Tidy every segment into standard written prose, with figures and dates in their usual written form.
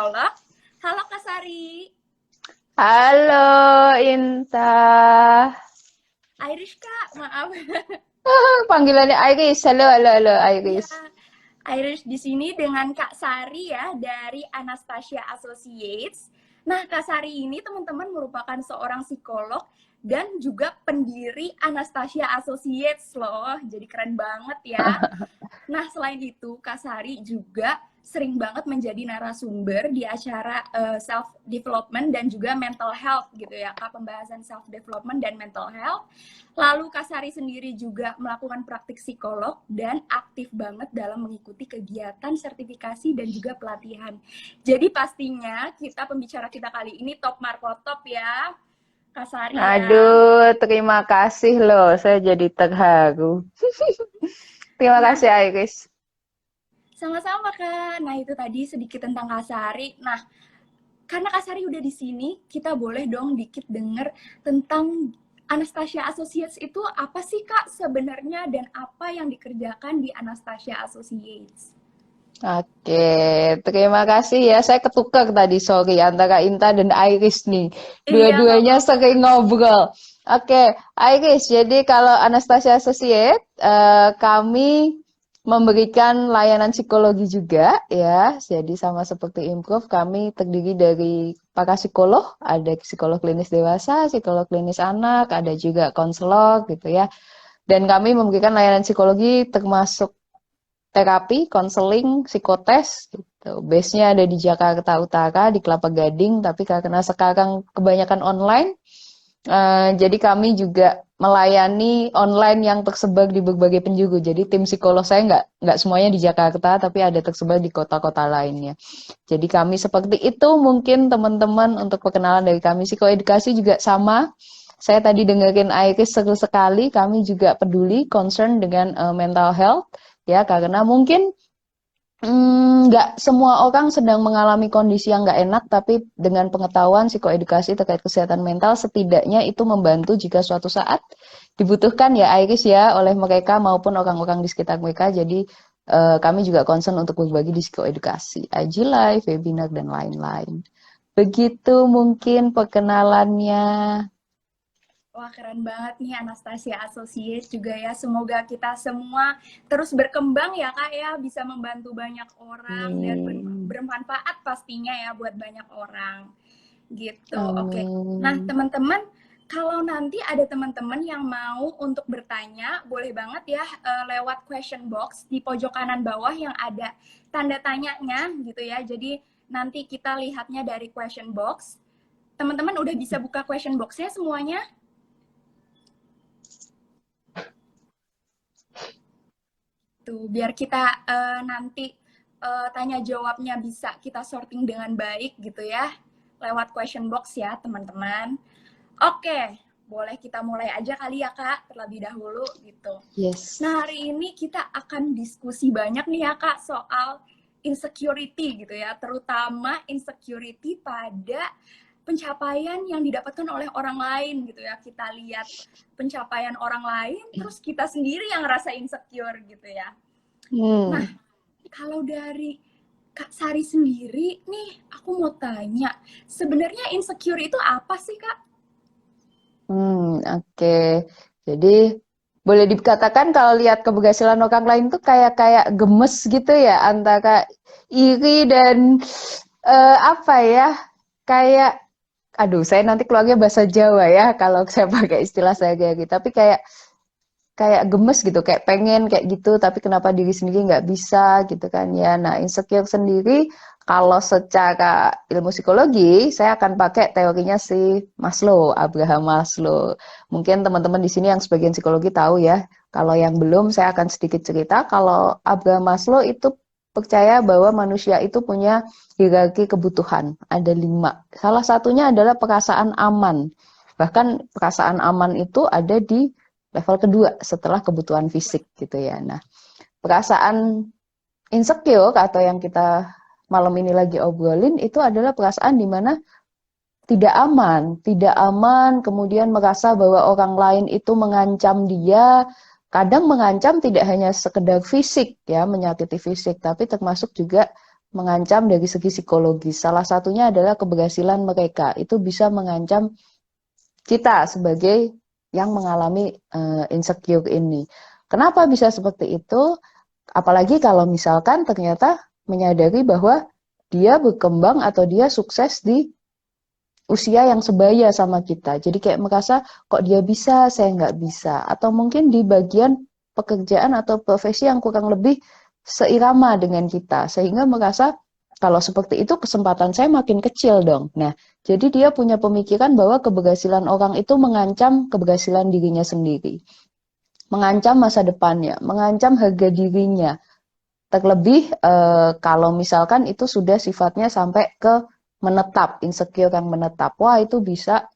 Psikolog. Halo Kak Sari. Halo Inta. Irish Kak, maaf. Panggilannya Iris. Halo, halo, halo Iya, Iris. Irish di sini dengan Kak Sari ya dari Anastasia Associates. Nah, Kak Sari ini teman-teman merupakan seorang psikolog dan juga pendiri Anastasia Associates loh. Jadi keren banget ya. Nah, selain itu, Kak Sari juga sering banget menjadi narasumber di acara self development dan juga mental health gitu ya, Kak, pembahasan self development dan mental health. Lalu Kak Sari sendiri juga melakukan praktik psikolog dan aktif banget dalam mengikuti kegiatan sertifikasi dan juga pelatihan. Jadi pastinya pembicara kita kali ini top Marco top ya, Kak Sari ya. Aduh, terima kasih loh. Saya jadi terharu. Terima Nah, kasih Iris. sama-sama Kak. Nah, itu tadi sedikit tentang Kak Sari. Nah, karena Kak Sari udah di sini, kita boleh dong dikit denger tentang Anastasia Associates itu apa sih Kak sebenarnya dan apa yang dikerjakan di Anastasia Associates? Oke, terima kasih ya. Saya ketukar tadi, sorry, antara Inta dan Iris nih. Iya, nggak Dua-duanya apa-apa. sering ngobrol. Oke, Iris, jadi kalau Anastasia Associate, kami memberikan layanan psikologi juga ya. Jadi sama seperti Improve, kami terdiri dari para psikolog, ada psikolog klinis dewasa, psikolog klinis anak, ada juga konselor gitu ya. Dan kami memberikan layanan psikologi termasuk terapi, konseling, psikotes gitu. Base-nya ada di Jakarta Utara, di Kelapa Gading, tapi karena sekarang kebanyakan online, jadi kami juga melayani online yang tersebar di berbagai penjuru. Jadi tim psikolog saya nggak semuanya di Jakarta, tapi ada tersebar di kota-kota lainnya. Jadi kami seperti itu mungkin teman-teman untuk perkenalan dari kami. Psikoedukasi juga sama. Saya tadi dengerin Iris seru sekali, kami juga peduli, concern dengan mental health, ya karena mungkin nggak semua orang sedang mengalami kondisi yang nggak enak, tapi dengan pengetahuan psikoedukasi terkait kesehatan mental, setidaknya itu membantu jika suatu saat dibutuhkan ya Iris ya, oleh mereka maupun orang-orang di sekitar mereka. Jadi kami juga concern untuk berbagi di psikoedukasi, IG Live, webinar, dan lain-lain. Begitu mungkin perkenalannya. Wah, keren banget nih Anastasia Associates juga ya. Semoga kita semua terus berkembang ya Kak ya, bisa membantu banyak orang dan Amin. bermanfaat pastinya ya buat banyak orang. Gitu. Oke. Nah, Amin. teman-teman, kalau nanti ada teman-teman yang mau untuk bertanya, boleh banget ya lewat question box di pojok kanan bawah yang ada tanda tanyanya gitu ya. Jadi nanti kita lihatnya dari question box. Teman-teman udah bisa buka question box-nya semuanya? Tuh, biar kita nanti tanya jawabnya bisa kita sorting dengan baik gitu ya. Lewat question box ya, teman-teman. Oke, boleh kita mulai aja kali ya Kak, terlebih dahulu gitu. Yes. Nah, hari ini kita akan diskusi banyak nih ya Kak soal insecurity gitu ya, terutama insecurity pada pencapaian yang didapatkan oleh orang lain gitu ya. Kita lihat pencapaian orang lain, terus kita sendiri yang ngerasa insecure gitu ya. Nah, Hmm. kalau dari Kak Sari sendiri nih, aku mau tanya, sebenarnya insecure itu apa sih Kak? Oke. Jadi boleh dikatakan kalau lihat keberhasilan orang lain tuh kayak kayak gemes gitu ya antara iri dan apa ya? Kayak aduh, saya nanti keluarnya bahasa Jawa ya kalau saya pakai istilah saya kayak gitu. Tapi kayak kayak gemes gitu, kayak pengen kayak gitu, tapi kenapa diri sendiri nggak bisa gitu kan ya. Nah, insecure sendiri kalau secara ilmu psikologi, saya akan pakai teorinya si Maslow, Abraham Maslow. Mungkin teman-teman di sini yang sebagian psikologi tahu ya. Kalau yang belum, saya akan sedikit cerita. Kalau Abraham Maslow itu percaya bahwa manusia itu punya hierarki kebutuhan. Ada 5. Salah satunya adalah perasaan aman. Bahkan perasaan aman itu ada di level kedua setelah kebutuhan fisik gitu ya. Nah, perasaan insecure atau yang kita malam ini lagi obrolin itu adalah perasaan di mana tidak aman, kemudian merasa bahwa orang lain itu mengancam dia, kadang mengancam tidak hanya sekedar fisik ya, menyakiti fisik, tapi termasuk juga mengancam dari segi psikologis. Salah satunya adalah keberhasilan mereka. Itu bisa mengancam kita sebagai yang mengalami insecure ini. Kenapa bisa seperti itu? Apalagi kalau misalkan ternyata menyadari bahwa dia berkembang atau dia sukses di usia yang sebaya sama kita. Jadi kayak merasa kok dia bisa, saya nggak bisa. Atau mungkin di bagian pekerjaan atau profesi yang kurang lebih seirama dengan kita. Sehingga merasa kalau seperti itu kesempatan saya makin kecil dong. Nah, jadi dia punya pemikiran bahwa keberhasilan orang itu mengancam keberhasilan dirinya sendiri. Mengancam masa depannya, mengancam harga dirinya. Terlebih kalau misalkan itu sudah sifatnya sampai ke menetap, insecure yang menetap. Wah, itu bisa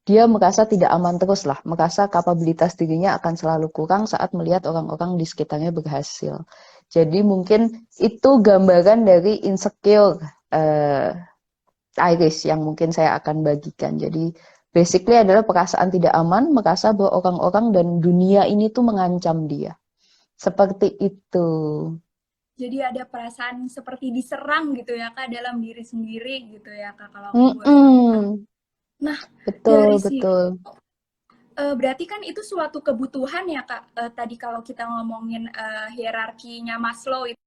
dia merasa tidak aman terus lah, merasa kapabilitas dirinya akan selalu kurang saat melihat orang-orang di sekitarnya berhasil. Jadi mungkin itu gambaran dari insecure Iris yang mungkin saya akan bagikan. Jadi basically adalah perasaan tidak aman, merasa bahwa orang-orang dan dunia ini tuh mengancam dia. Seperti itu. Jadi ada perasaan seperti diserang gitu ya Kak dalam diri sendiri gitu ya Kak kalau aku boleh. Mm-mm. Nah, Betul, dari situ betul. berarti kan itu suatu kebutuhan ya Kak. Tadi kalau kita ngomongin hierarkinya Maslow itu.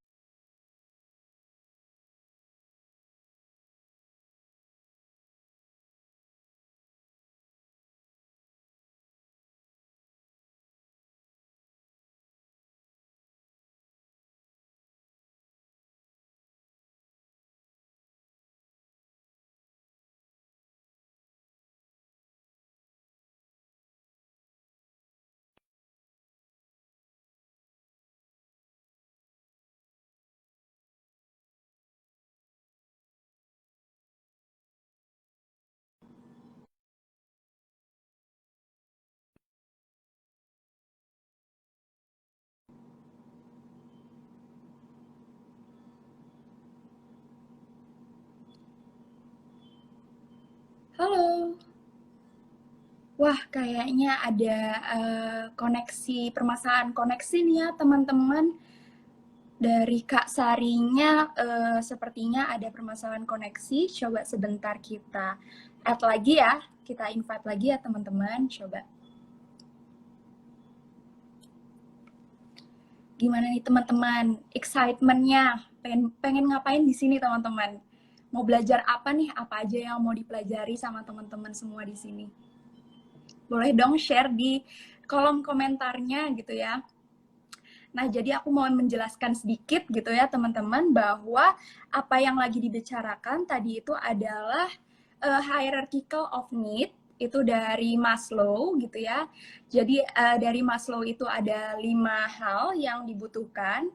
Halo. Wah, kayaknya ada permasalahan koneksi nih ya teman-teman. Dari Kak Sarinya sepertinya ada permasalahan koneksi. Coba sebentar kita add lagi ya. Kita invite lagi ya teman-teman. Coba. Gimana nih teman-teman? Excitement-nya. Pengen ngapain di sini teman-teman? Mau belajar apa nih? Apa aja yang mau dipelajari sama teman-teman semua di sini? Boleh dong share di kolom komentarnya gitu ya. Nah, jadi aku mau menjelaskan sedikit gitu ya teman-teman bahwa apa yang lagi dibicarakan tadi itu adalah hierarchical of need itu dari Maslow gitu ya. Jadi dari Maslow itu ada 5 hal yang dibutuhkan.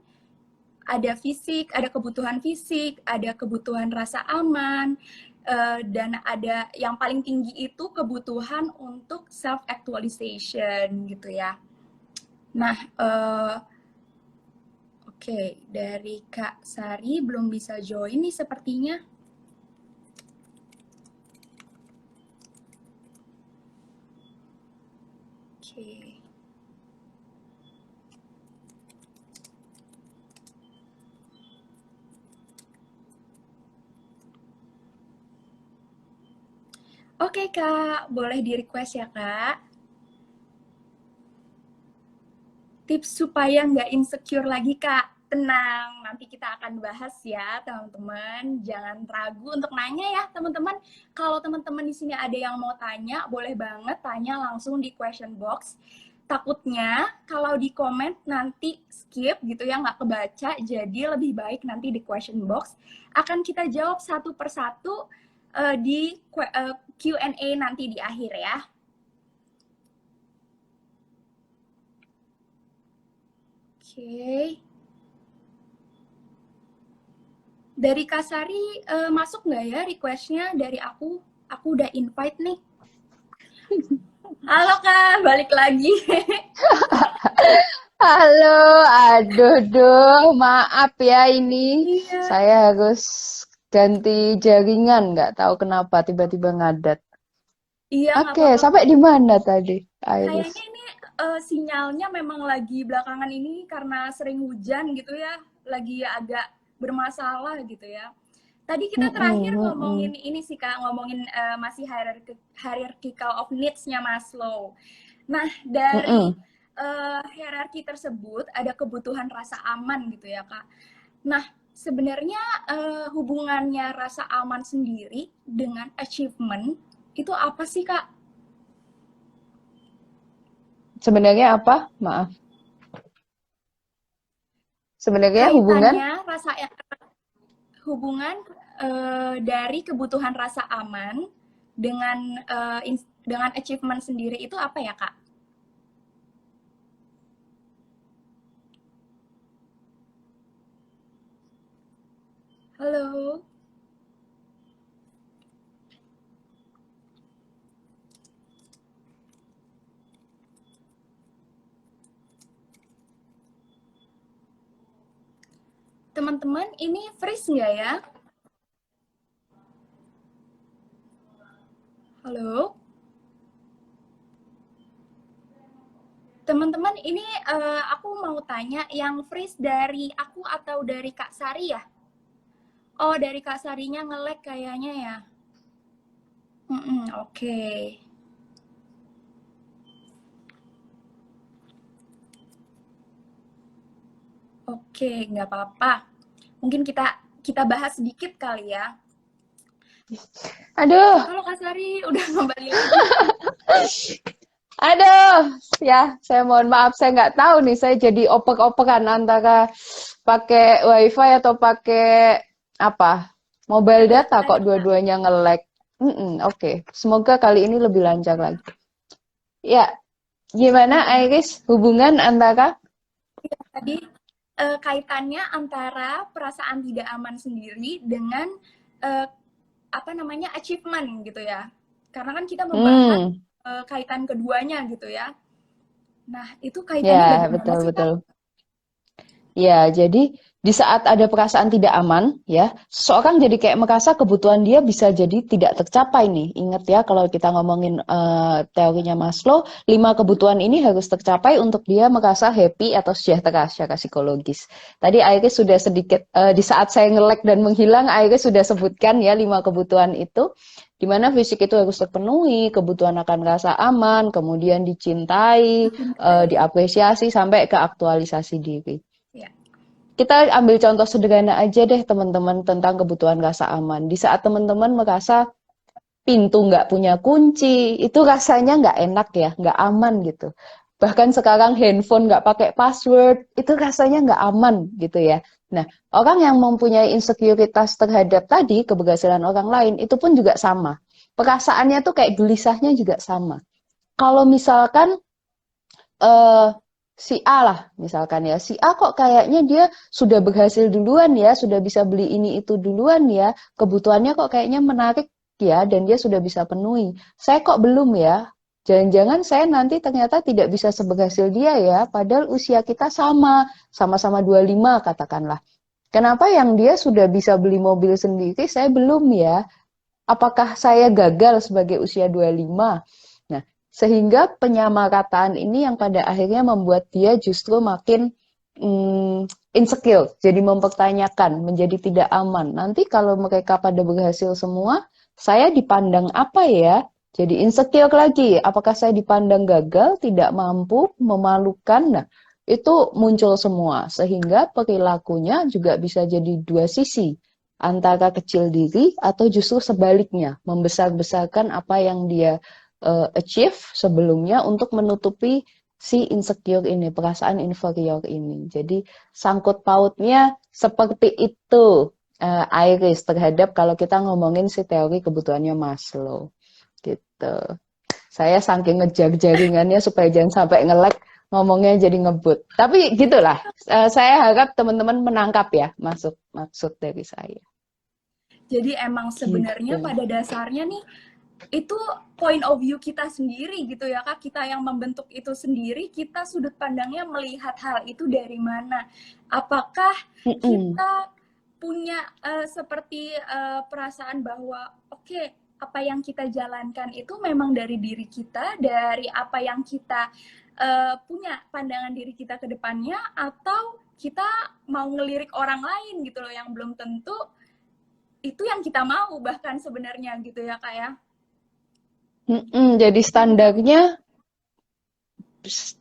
Ada fisik, ada kebutuhan fisik, ada kebutuhan rasa aman, dan ada yang paling tinggi itu kebutuhan untuk self actualization gitu ya. Nah, oke, dari Kak Sari belum bisa join nih sepertinya. Oke. Oke Kak, boleh di-request ya Kak. Tips supaya nggak insecure lagi Kak. Tenang, nanti kita akan bahas ya teman-teman. Jangan ragu untuk nanya ya teman-teman. Kalau teman-teman di sini ada yang mau tanya, boleh banget tanya langsung di question box. Takutnya kalau di komen nanti skip gitu ya, nggak kebaca. Jadi lebih baik nanti di question box akan kita jawab satu persatu di Q&A nanti di akhir ya. Oke. Dari Kasari masuk nggak ya requestnya dari aku? Aku udah invite nih. Halo Kak, balik lagi. Halo, aduh, maaf ya ini. Iya. Saya harus ganti jaringan, nggak tahu kenapa tiba-tiba ngadat. Iya, nggak Oke, apa-apa. sampai di mana tadi, Iris? Kayaknya ini sinyalnya memang lagi belakangan ini karena sering hujan gitu ya, lagi agak bermasalah gitu ya. Tadi kita terakhir mm-mm. ngomongin ini sih Kak, ngomongin masih hierarchical of needs-nya Maslow. Nah, dari Mm-mm. hierarki tersebut ada kebutuhan rasa aman gitu ya Kak. Nah, sebenarnya hubungannya rasa aman sendiri dengan achievement itu apa sih Kak? Sebenarnya apa? Maaf. Sebenarnya hubungan Kaitannya hubungan dari kebutuhan rasa aman dengan dengan achievement sendiri itu apa ya Kak? Halo, teman-teman, ini freeze nggak ya? Halo, teman-teman, ini aku mau tanya yang freeze dari aku atau dari Kak Sari ya? Oh, dari Kak Sarinya nge-lag kayaknya ya. Oke. Oke, nggak apa-apa. Mungkin kita kita bahas sedikit kali ya. aduh, Halo Kak Sari, udah kembali lagi. aduh, ya, saya mohon maaf, saya nggak tahu nih, saya jadi opek-opekan antara pakai WiFi atau pakai apa, mobile Tablet data kok tadi Kak. dua-duanya nge-lag. Oke. Semoga kali ini lebih lancar lagi. Ya, gimana Mm-mm. Iris hubungan antara Tadi kaitannya antara perasaan tidak aman sendiri dengan eh, apa namanya achievement gitu ya. Karena kan kita membahas hmm, kaitan keduanya gitu ya. Nah, itu kaitannya ya, bagaimana betul sih Kak? betul. Ya, jadi di saat ada perasaan tidak aman, ya, seseorang jadi kayak merasa kebutuhan dia bisa jadi tidak tercapai nih. Ingat ya, kalau kita ngomongin teorinya Maslow, 5 kebutuhan ini harus tercapai untuk dia merasa happy atau sejahtera secara psikologis. Tadi Iris sudah sedikit, di saat saya nge-lag dan menghilang, Iris sudah sebutkan ya 5 kebutuhan itu, di mana fisik itu harus terpenuhi, kebutuhan akan rasa aman, kemudian dicintai, Mencintai. diapresiasi, sampai ke aktualisasi diri. Ya. Kita ambil contoh sederhana aja deh teman-teman tentang kebutuhan rasa aman. Di saat teman-teman merasa pintu nggak punya kunci, itu rasanya nggak enak ya, nggak aman gitu. Bahkan sekarang handphone nggak pakai password, itu rasanya nggak aman gitu ya. Nah, orang yang mempunyai insekuritas terhadap tadi keberhasilan orang lain, itu pun juga sama. Perasaannya tuh kayak gelisahnya juga sama. Kalau misalkan eh si A lah misalkan ya, si A kok kayaknya dia sudah berhasil duluan ya, sudah bisa beli ini itu duluan ya, kebutuhannya kok kayaknya menarik ya, dan dia sudah bisa penuhi. Saya kok belum ya? Jangan-jangan saya nanti ternyata tidak bisa seberhasil dia ya, padahal usia kita sama, sama-sama 25 katakanlah. Kenapa yang dia sudah bisa beli mobil sendiri, saya belum ya? Apakah saya gagal sebagai usia 25? Nah, sehingga penyamarataan ini yang pada akhirnya membuat dia justru makin insecure, jadi mempertanyakan, menjadi tidak aman. Nanti kalau mereka pada berhasil semua, saya dipandang apa ya? Jadi insecure lagi, apakah saya dipandang gagal, tidak mampu, memalukan? Nah, itu muncul semua, sehingga perilakunya juga bisa jadi dua sisi antara kecil diri atau justru sebaliknya, membesar-besarkan apa yang dia achieve sebelumnya untuk menutupi si insecure ini, perasaan inferior ini. Jadi sangkut pautnya seperti itu Iris terhadap kalau kita ngomongin si teori kebutuhannya Maslow gitu. Saya saking ngejar jaringannya supaya jangan sampai nge-lag ngomongnya jadi ngebut. Tapi gitulah. Saya harap teman-teman menangkap ya maksud dari saya. Jadi emang sebenarnya Gitu. pada dasarnya nih itu point of view kita sendiri gitu ya Kak, kita yang membentuk itu sendiri, kita sudut pandangnya melihat hal itu dari mana, apakah Mm-mm. kita punya seperti perasaan bahwa oke, apa yang kita jalankan itu memang dari diri kita, dari apa yang kita punya pandangan diri kita ke depannya, atau kita mau ngelirik orang lain gitu loh, yang belum tentu itu yang kita mau bahkan sebenarnya gitu ya Kak ya.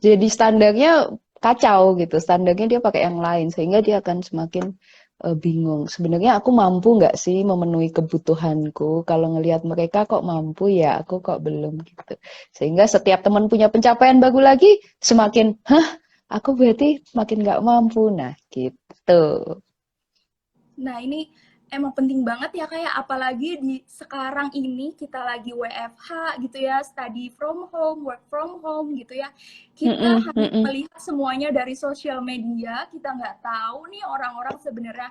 Jadi standarnya kacau gitu. Standarnya dia pakai yang lain sehingga dia akan semakin bingung. Sebenarnya aku mampu nggak sih memenuhi kebutuhanku? Kalau ngelihat mereka kok mampu ya, aku kok belum gitu. Sehingga setiap teman punya pencapaian baru lagi, semakin, hah, aku berarti makin nggak mampu. Nah, gitu. Nah, ini emang penting banget ya kayak apalagi di sekarang ini kita lagi WFH gitu ya, study from home, work from home gitu ya. Kita Mm-mm, hanya mm-mm. melihat semuanya dari sosial media, kita nggak tahu nih orang-orang sebenarnya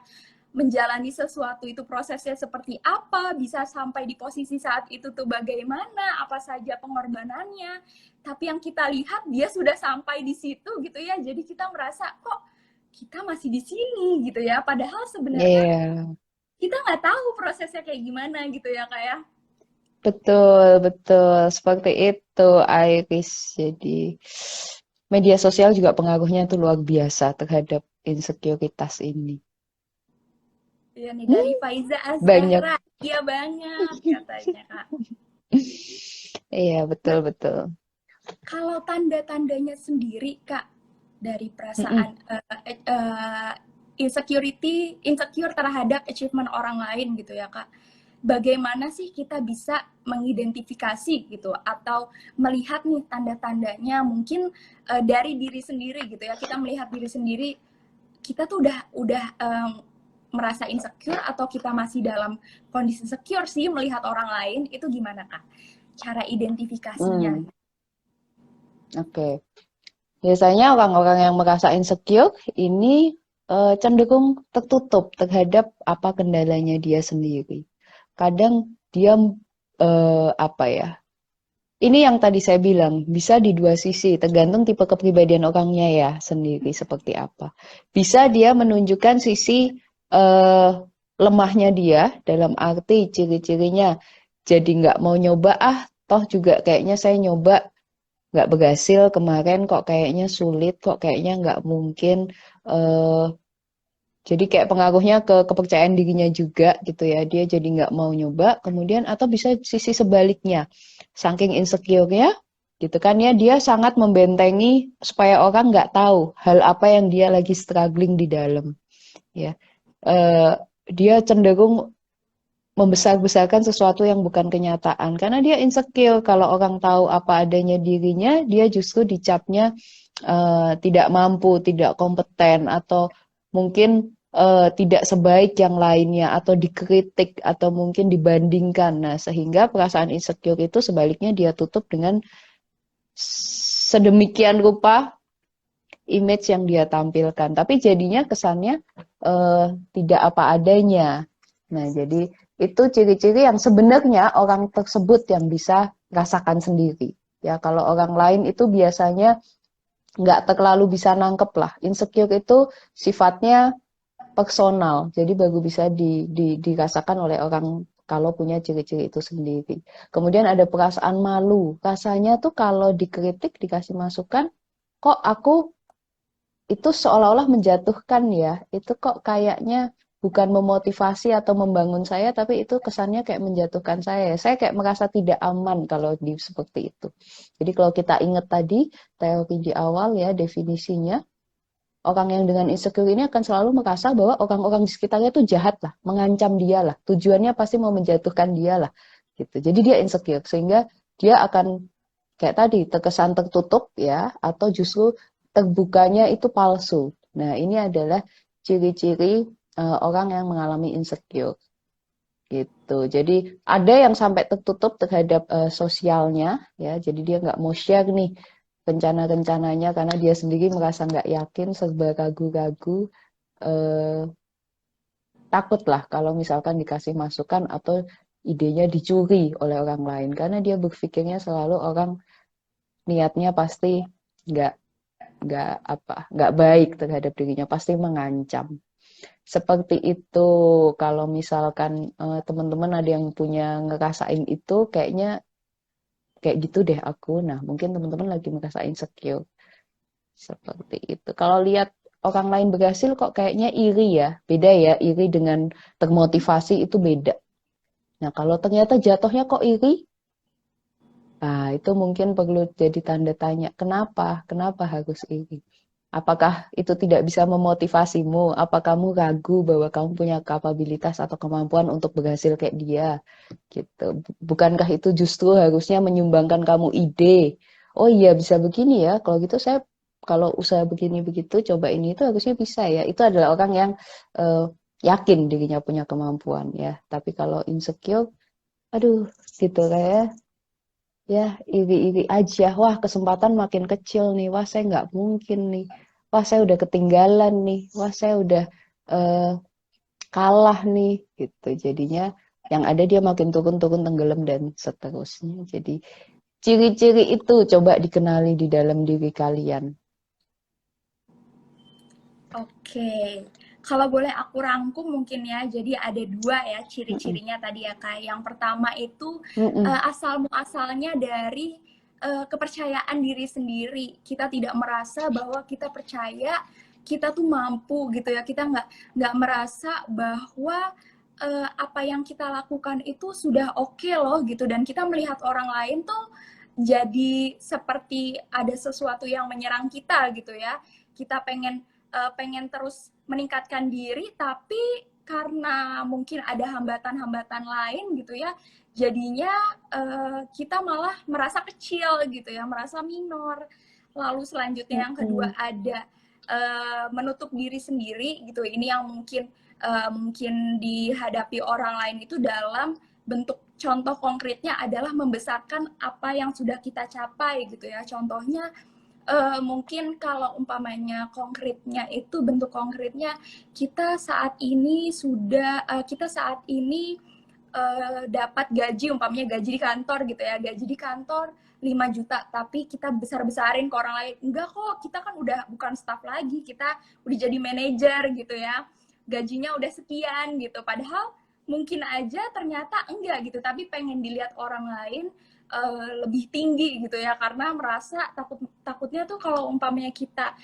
menjalani sesuatu itu prosesnya seperti apa, bisa sampai di posisi saat itu tuh bagaimana, apa saja pengorbanannya. Tapi yang kita lihat dia sudah sampai di situ gitu ya. Jadi kita merasa kok kita masih di sini gitu ya. Padahal sebenarnya Iya, kita nggak tahu prosesnya kayak gimana gitu ya Kak ya. betul, betul. Seperti itu, Iris. Jadi, media sosial juga pengaruhnya tuh luar biasa terhadap insekuritas ini. Iya nih dari Hmm, Faiza banyak. Azahra. Iya banget katanya Kak. Iya, Nah, betul-betul. kalau tanda-tandanya sendiri Kak dari perasaan Mm-mm. insecure terhadap achievement orang lain gitu ya Kak. Bagaimana sih kita bisa mengidentifikasi gitu atau melihat nih tanda-tandanya mungkin dari diri sendiri gitu ya. Kita melihat diri sendiri, kita tuh udah merasa insecure atau kita masih dalam kondisi secure sih melihat orang lain, itu gimana Kak? Cara identifikasinya. Hmm, oke. Biasanya orang-orang yang merasa insecure ini cenderung tertutup terhadap apa kendalanya dia sendiri. Kadang dia apa ya? Ini yang tadi saya bilang, bisa di dua sisi, tergantung tipe kepribadian orangnya ya sendiri seperti apa. Bisa dia menunjukkan sisi eh, lemahnya dia, dalam arti ciri-cirinya jadi nggak mau nyoba, toh juga kayaknya saya nyoba nggak berhasil kemarin, kok kayaknya sulit, kok kayaknya nggak mungkin. eh jadi kayak pengaruhnya ke kepercayaan dirinya juga gitu ya, dia jadi nggak mau nyoba, kemudian atau bisa sisi sebaliknya, saking insecure-nya gitu kan ya, dia sangat membentengi supaya orang nggak tahu hal apa yang dia lagi struggling di dalam ya. Eh, Dia cenderung membesar-besarkan sesuatu yang bukan kenyataan karena dia insecure, kalau orang tahu apa adanya dirinya, dia justru dicapnya tidak mampu, tidak kompeten, atau mungkin tidak sebaik yang lainnya, atau dikritik, atau mungkin dibandingkan. Nah, sehingga perasaan insecure itu sebaliknya dia tutup dengan sedemikian rupa image yang dia tampilkan. Tapi jadinya kesannya tidak apa adanya. Nah, jadi itu ciri-ciri yang sebenarnya orang tersebut yang bisa rasakan sendiri. Ya, kalau orang lain itu biasanya nggak terlalu bisa nangkep lah. Insecure itu sifatnya personal, jadi baru bisa dirasakan oleh orang kalau punya ciri-ciri itu sendiri. Kemudian ada perasaan malu. Rasanya tuh kalau dikritik, dikasih masukan, kok aku itu seolah-olah menjatuhkan ya. Itu kok kayaknya bukan memotivasi atau membangun saya, tapi itu kesannya kayak menjatuhkan saya. Saya kayak merasa tidak aman kalau di seperti itu. Jadi kalau kita ingat tadi teori di awal ya, definisinya, orang yang dengan insecure ini akan selalu merasa bahwa orang-orang di sekitarnya itu jahat lah, mengancam dia lah, tujuannya pasti mau menjatuhkan dia lah, gitu. Jadi dia insecure sehingga dia akan kayak tadi terkesan tertutup ya, atau justru terbukanya itu palsu. Nah, ini adalah ciri-ciri orang yang mengalami insecure gitu. Jadi ada yang sampai tertutup terhadap sosialnya ya. Jadi dia nggak mau share nih rencana-rencananya karena dia sendiri merasa nggak yakin, serba ragu-ragu, eh, takut lah kalau misalkan dikasih masukan atau idenya dicuri oleh orang lain karena dia berpikirnya selalu orang niatnya pasti nggak nggak baik terhadap dirinya, pasti mengancam. Seperti itu. Kalau misalkan teman-teman ada yang punya ngerasain itu, kayaknya kayak gitu deh aku. Nah, mungkin teman-teman lagi merasa insecure. Seperti itu. Kalau lihat orang lain berhasil kok kayaknya iri ya. Beda ya, iri dengan termotivasi itu beda. Nah, kalau ternyata jatuhnya kok iri, nah itu mungkin perlu jadi tanda tanya. Kenapa? Kenapa harus iri? Apakah itu tidak bisa memotivasimu? Apa kamu ragu bahwa kamu punya kapabilitas atau kemampuan untuk berhasil kayak dia? Gitu. Bukankah itu justru harusnya menyumbangkan kamu ide? Oh iya bisa begini ya. Kalau gitu saya kalau usaha begini begitu coba ini itu harusnya bisa ya. Itu adalah orang yang eh, yakin dirinya punya kemampuan ya. Tapi kalau insecure, aduh gitu kayak ya iri-iri aja. Wah kesempatan makin kecil nih. Wah saya nggak mungkin nih. Wah saya udah ketinggalan nih. Wah saya udah eh, kalah nih gitu. Jadinya yang ada dia makin turun-turun tenggelam dan seterusnya. Jadi ciri-ciri itu coba dikenali di dalam diri kalian. Oke, kalau boleh aku rangkum mungkin ya, jadi ada dua ya Mm-mm. ciri-cirinya tadi ya Kak. Yang pertama itu Mm-mm. asal muasalnya dari kepercayaan diri sendiri. Kita tidak merasa bahwa kita percaya kita tuh mampu gitu ya. Kita nggak merasa bahwa apa yang kita lakukan itu sudah oke loh gitu. Dan kita melihat orang lain tuh jadi seperti ada sesuatu yang menyerang kita gitu ya. Kita pengen terus meningkatkan diri, tapi karena mungkin ada hambatan-hambatan lain gitu ya, jadinya kita malah merasa kecil gitu ya, merasa minor. Lalu selanjutnya yang kedua Mm-mm. ada menutup diri sendiri gitu. Ini yang mungkin dihadapi orang lain itu dalam bentuk contoh konkretnya adalah membesarkan apa yang sudah kita capai gitu ya. Contohnya mungkin kalau umpamanya konkretnya itu bentuk konkretnya kita saat ini dapat gaji umpamanya gaji di kantor gitu ya, gaji di kantor 5 juta tapi kita besar-besarin ke orang lain, enggak kok kita kan udah bukan staff lagi, kita udah jadi manajer gitu ya, gajinya udah sekian gitu, padahal mungkin aja ternyata enggak gitu, tapi pengen dilihat orang lain lebih tinggi gitu ya, karena merasa takutnya tuh kalau umpamanya kita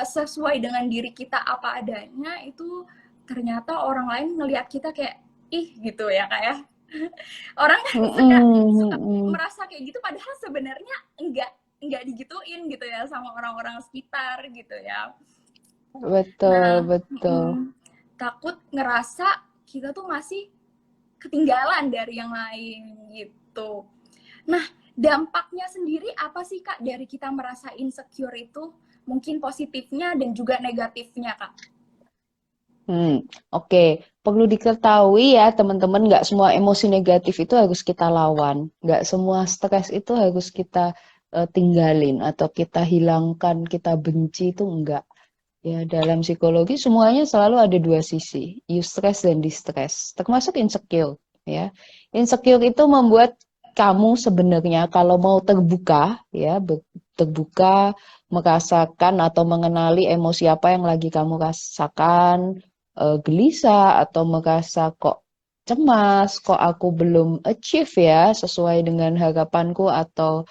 sesuai dengan diri kita apa adanya itu ternyata orang lain ngelihat kita kayak ih gitu ya kak ya. Orang kan suka Mm-mm. merasa kayak gitu padahal sebenarnya enggak digituin gitu ya sama orang-orang sekitar gitu ya. Betul, Nah, betul. takut ngerasa kita tuh masih ketinggalan dari yang lain gitu. Nah, dampaknya sendiri apa sih Kak dari kita merasa insecure itu? Mungkin positifnya dan juga negatifnya Kak. Oke. Perlu diketahui ya teman-teman, nggak semua emosi negatif itu harus kita lawan. Nggak semua stres itu harus kita tinggalin atau kita hilangkan, kita benci itu enggak. Ya, dalam psikologi semuanya selalu ada dua sisi, eustress dan distress, termasuk insecure. Ya, insecure itu membuat kamu sebenarnya kalau mau terbuka, ya, terbuka, merasakan atau mengenali emosi apa yang lagi kamu rasakan, gelisah atau merasa kok cemas, kok aku belum achieve ya sesuai dengan harapanku atau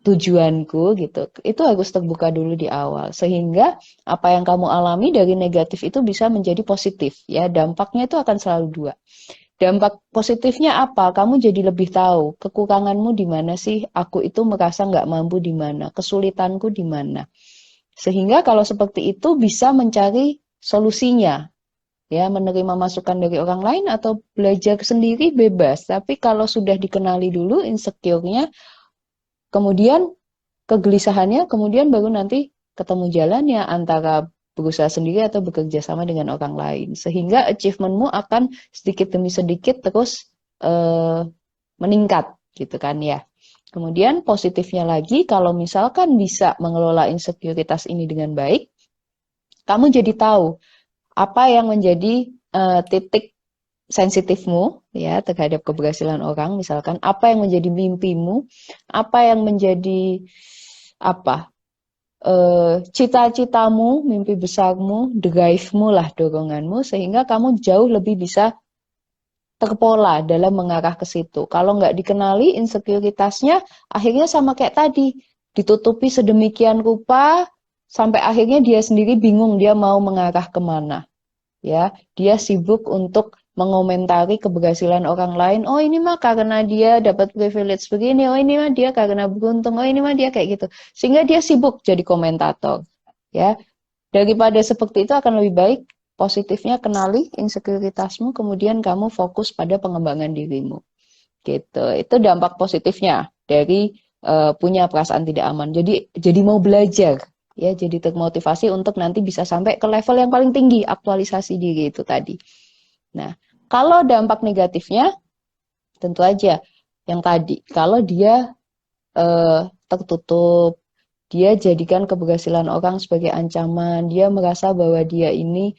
tujuanku gitu. Itu harus terbuka dulu di awal sehingga apa yang kamu alami dari negatif itu bisa menjadi positif ya. Dampaknya itu akan selalu dua. Dampak positifnya apa? Kamu jadi lebih tahu kekuranganmu di mana sih? Aku itu merasa nggak mampu di mana, kesulitanku di mana. Sehingga kalau seperti itu bisa mencari solusinya ya, menerima masukan dari orang lain atau belajar sendiri bebas. Tapi kalau sudah dikenali dulu insecure-nya, kemudian kegelisahannya, kemudian baru nanti ketemu jalannya antara berusaha sendiri atau bekerja sama dengan orang lain. Sehingga achievementmu akan sedikit demi sedikit terus eh, meningkat gitu kan ya. Kemudian positifnya lagi, kalau misalkan bisa mengelola insekuritas ini dengan baik, kamu jadi tahu apa yang menjadi titik sensitifmu ya terhadap keberhasilan orang, misalkan apa yang menjadi mimpimu, apa yang menjadi apa cita-citamu, mimpi besarmu, drive-mu lah, doronganmu, sehingga kamu jauh lebih bisa terpola dalam mengarah ke situ. Kalau nggak dikenali insekuritasnya, akhirnya sama kayak tadi, ditutupi sedemikian rupa, sampai akhirnya dia sendiri bingung dia mau mengarah kemana. Ya, dia sibuk untuk mengomentari keberhasilan orang lain. Oh, ini mah karena dia dapat privilege begini. Oh, ini mah dia karena beruntung. Oh, ini mah dia kayak gitu. Sehingga dia sibuk jadi komentator. Ya, daripada seperti itu akan lebih baik positifnya kenali insekuritasmu, kemudian kamu fokus pada pengembangan dirimu. Gitu. Itu dampak positifnya dari punya perasaan tidak aman. Jadi mau belajar, ya, jadi termotivasi untuk nanti bisa sampai ke level yang paling tinggi, aktualisasi diri itu tadi. Nah, kalau dampak negatifnya tentu aja yang tadi, kalau dia tertutup, dia jadikan keberhasilan orang sebagai ancaman, dia merasa bahwa dia ini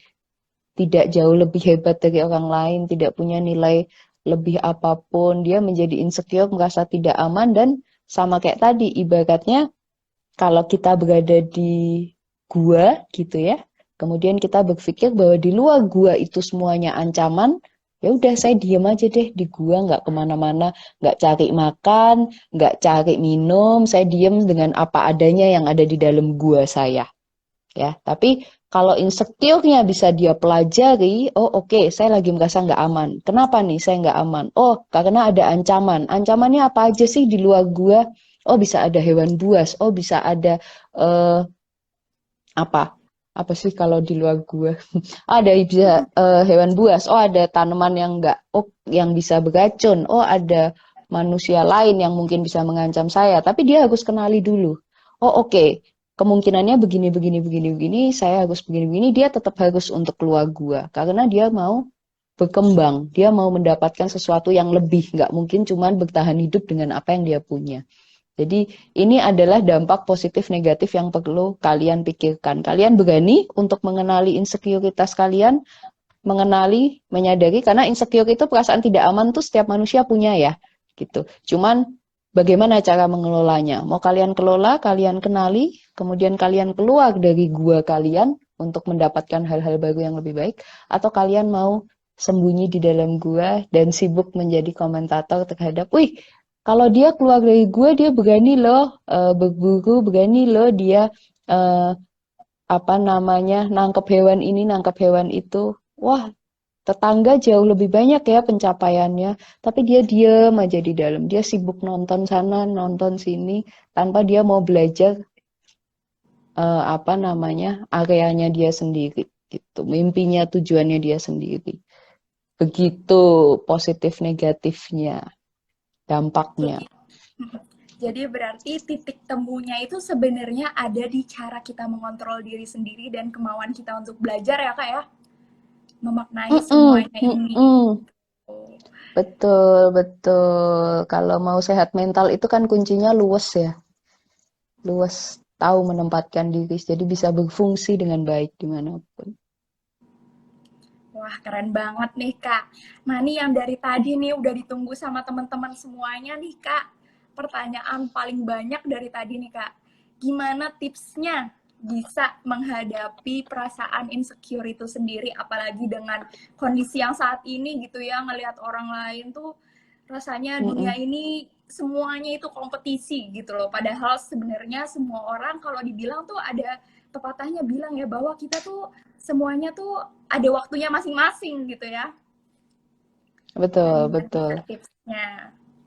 tidak jauh lebih hebat dari orang lain, tidak punya nilai lebih apapun, dia menjadi insecure, merasa tidak aman, dan sama kayak tadi, ibaratnya kalau kita berada di gua gitu ya, kemudian kita berpikir bahwa di luar gua itu semuanya ancaman, ya udah saya diam aja deh di gua, nggak kemana-mana, nggak cari makan, nggak cari minum, saya diam dengan apa adanya yang ada di dalam gua saya. Ya, tapi kalau insecure-nya bisa dia pelajari, oh oke, saya lagi merasa nggak aman. Kenapa nih saya nggak aman? Oh, karena ada ancaman. Ancamannya apa aja sih di luar gua? Oh, bisa ada hewan buas. Oh, bisa ada eh, apa? Apa sih kalau di luar gua? Ada bisa hewan buas. Oh, ada tanaman yang nggak, oh, yang bisa beracun. Oh, ada manusia lain yang mungkin bisa mengancam saya. Tapi dia harus kenali dulu. Oh, oke. Kemungkinannya begini, begini, begini, begini. Saya harus begini, begini. Dia tetap harus untuk keluar gua. Karena dia mau berkembang. Dia mau mendapatkan sesuatu yang lebih. Nggak mungkin cuman bertahan hidup dengan apa yang dia punya. Jadi ini adalah dampak positif negatif yang perlu kalian pikirkan. Kalian berani untuk mengenali insekuritas kalian, mengenali, menyadari, karena insecure itu perasaan tidak aman tuh setiap manusia punya ya, gitu. Cuman bagaimana cara mengelolanya? Mau kalian kelola, kalian kenali, kemudian kalian keluar dari gua kalian untuk mendapatkan hal-hal baru yang lebih baik, atau kalian mau sembunyi di dalam gua dan sibuk menjadi komentator terhadap, wih, kalau dia keluar dari gua dia berani loh berburu, berani loh dia eh, apa namanya nangkep hewan ini, nangkep hewan itu. Wah, tetangga jauh lebih banyak ya pencapaiannya, tapi dia diem aja di dalam. Dia sibuk nonton sana, nonton sini, tanpa dia mau belajar apa namanya areanya dia sendiri, gitu. Mimpinya, tujuannya dia sendiri. Begitu positif negatifnya, dampaknya. Jadi, jadi berarti titik temunya itu sebenarnya ada di cara kita mengontrol diri sendiri dan kemauan kita untuk belajar ya Kak ya, memaknai Mm-mm, semuanya ini. mm-mm. Oh, Betul, betul. Kalau mau sehat mental itu kan kuncinya luwes ya. Luwes, tahu menempatkan diri, jadi bisa berfungsi dengan baik dimanapun. wah keren banget nih Kak. Nah nih yang dari tadi nih udah ditunggu sama teman-teman semuanya nih Kak. Pertanyaan paling banyak dari tadi nih Kak. Gimana tipsnya bisa menghadapi perasaan insecure itu sendiri, apalagi dengan kondisi yang saat ini gitu ya, ngelihat orang lain tuh rasanya dunia Mm-mm. ini semuanya itu kompetisi gitu loh. Padahal sebenarnya semua orang kalau dibilang tuh ada pepatahnya bilang ya bahwa kita tuh semuanya tuh ada waktunya masing-masing gitu ya. Nah, Betul, gimana nih betul. Kak tipsnya?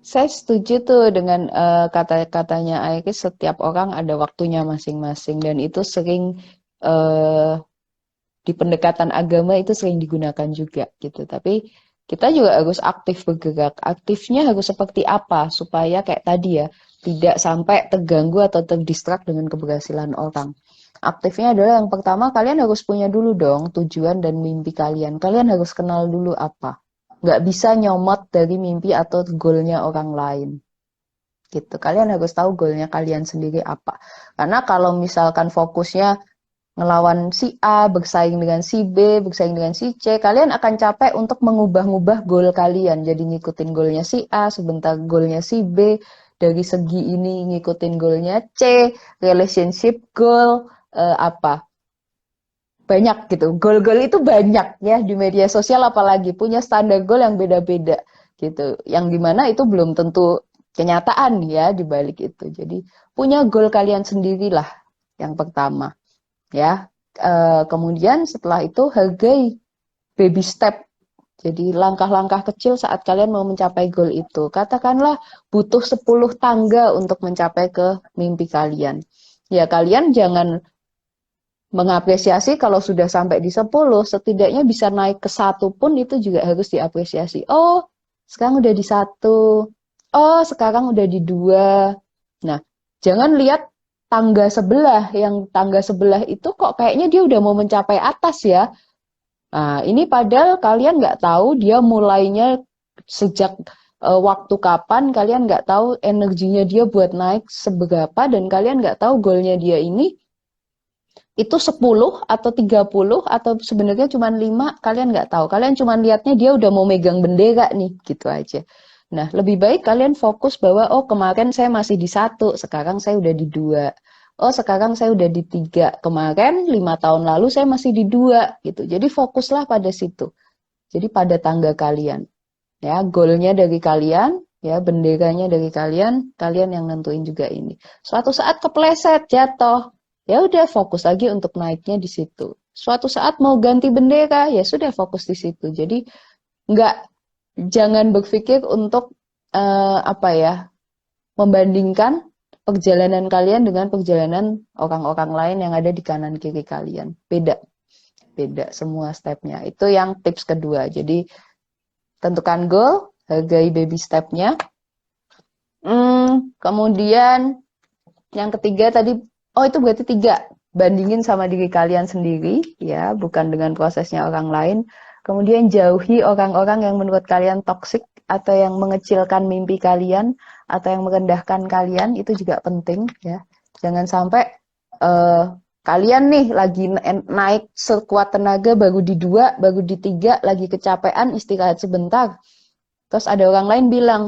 Saya setuju tuh dengan kata-katanya Iris, setiap orang ada waktunya masing-masing dan itu sering eh, di pendekatan agama itu sering digunakan juga gitu. Tapi kita juga harus aktif bergerak. Aktifnya harus seperti apa supaya kayak tadi ya, tidak sampai terganggu atau terdistrak dengan keberhasilan orang. Aktifnya adalah yang pertama kalian harus punya dulu dong tujuan dan mimpi kalian. Kalian harus kenal dulu apa. Nggak bisa nyomot dari mimpi atau goalnya orang lain. Gitu. Kalian harus tahu goalnya kalian sendiri apa. Karena kalau misalkan fokusnya ngelawan si A, bersaing dengan si B, bersaing dengan si C, kalian akan capek untuk mengubah-ubah goal kalian. Jadi ngikutin goalnya si A, sebentar goalnya si B, dari segi ini ngikutin goalnya C, relationship goal, apa, banyak gitu. Goal-goal itu banyak ya di media sosial apalagi punya standar goal yang beda-beda gitu. Yang dimana itu belum tentu kenyataan ya di balik itu. Jadi punya goal kalian sendirilah yang pertama. ya. Kemudian setelah itu hargai baby step. Jadi langkah-langkah kecil saat kalian mau mencapai goal itu. Katakanlah butuh 10 tangga untuk mencapai ke mimpi kalian. Ya kalian jangan mengapresiasi kalau sudah sampai di 10, setidaknya bisa naik ke 1 pun itu juga harus diapresiasi. Oh, sekarang udah di 1. Oh, sekarang udah di 2. Nah, jangan lihat tangga sebelah. Yang tangga sebelah itu kok kayaknya dia udah mau mencapai atas ya. Nah, ini padahal kalian nggak tahu dia mulainya sejak waktu kapan, kalian nggak tahu energinya dia buat naik seberapa, dan kalian nggak tahu goalnya dia ini itu 10 atau 30 atau sebenarnya cuma 5, kalian nggak tahu. Kalian cuma lihatnya dia udah mau megang bendera nih, gitu aja. Nah, lebih baik kalian fokus bahwa, oh kemarin saya masih di 1, sekarang saya udah di 2. Oh, sekarang saya udah di 3. Kemarin 5 tahun lalu saya masih di 2, gitu. Jadi fokuslah pada situ. Jadi pada tangga kalian. Ya, goalnya dari kalian, ya, benderanya dari kalian, kalian yang nentuin juga ini. Suatu saat kepleset, jatuh, ya udah fokus lagi untuk naiknya di situ. Suatu saat mau ganti bendera, ya sudah fokus di situ. Jadi nggak, jangan berpikir untuk apa ya, membandingkan perjalanan kalian dengan perjalanan orang-orang lain yang ada di kanan kiri kalian. Beda, beda semua stepnya. Itu yang tips kedua. Jadi tentukan goal, hargai baby step-nya. Kemudian yang ketiga tadi, oh itu berarti 3. Bandingin sama diri kalian sendiri, ya, bukan dengan prosesnya orang lain. Kemudian jauhi orang-orang yang menurut kalian toksik atau yang mengecilkan mimpi kalian atau yang merendahkan kalian, itu juga penting, ya. Jangan sampai kalian nih lagi naik sekuat tenaga, baru di 2, baru di 3, lagi kecapean, istirahat sebentar. Terus ada orang lain bilang,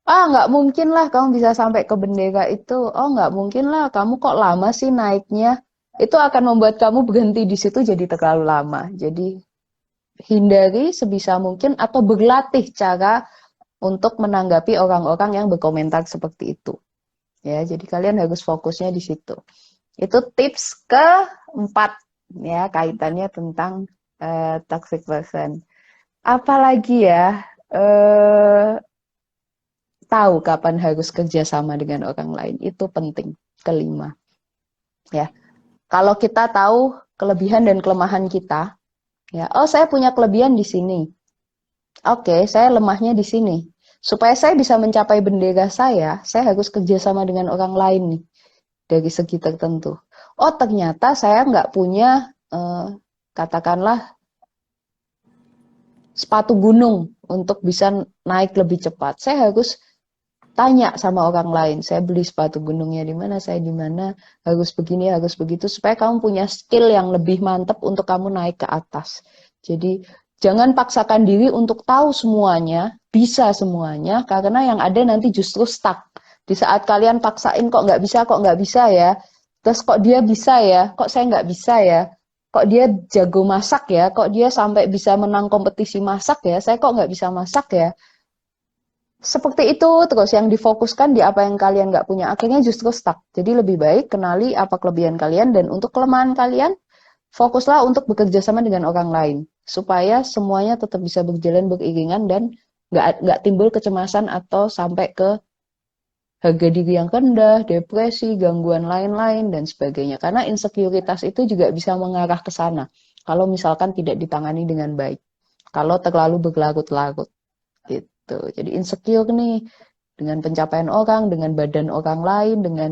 ah, nggak mungkin lah kamu bisa sampai ke bendera itu. Oh, nggak mungkin lah, kamu kok lama sih naiknya. Itu akan membuat kamu berhenti di situ jadi terlalu lama. Jadi hindari sebisa mungkin atau berlatih cara untuk menanggapi orang-orang yang berkomentar seperti itu. Ya, jadi kalian harus fokusnya di situ. Itu tips keempat, ya, kaitannya tentang toxic person. Apalagi ya, tahu kapan harus kerjasama dengan orang lain, itu penting. Kelima, ya, kalau kita tahu kelebihan dan kelemahan kita, ya, oh saya punya kelebihan di sini, oke, saya lemahnya di sini. Supaya saya bisa mencapai bendera saya harus kerjasama dengan orang lain nih, dari segi tertentu. Oh ternyata saya nggak punya, katakanlah, sepatu gunung untuk bisa naik lebih cepat. Saya harus tanya sama orang lain, saya beli sepatu gunungnya di mana, saya di mana, harus begini, harus begitu, supaya kamu punya skill yang lebih mantap untuk kamu naik ke atas. Jadi jangan paksakan diri untuk tahu semuanya, bisa semuanya, karena yang ada nanti justru stuck. Di saat kalian paksain kok nggak bisa ya, terus kok dia bisa ya, kok saya nggak bisa ya, kok dia jago masak ya, kok dia sampai bisa menang kompetisi masak ya, saya kok nggak bisa masak ya. Seperti itu terus yang difokuskan di apa yang kalian nggak punya, akhirnya justru stuck. Jadi lebih baik kenali apa kelebihan kalian, dan untuk kelemahan kalian fokuslah untuk bekerja sama dengan orang lain supaya semuanya tetap bisa berjalan beriringan dan nggak timbul kecemasan atau sampai ke harga diri yang rendah, depresi, gangguan lain-lain dan sebagainya. Karena insekuritas itu juga bisa mengarah ke sana kalau misalkan tidak ditangani dengan baik. Kalau terlalu berlarut-larut gitu. Jadi insecure nih dengan pencapaian orang, dengan badan orang lain, dengan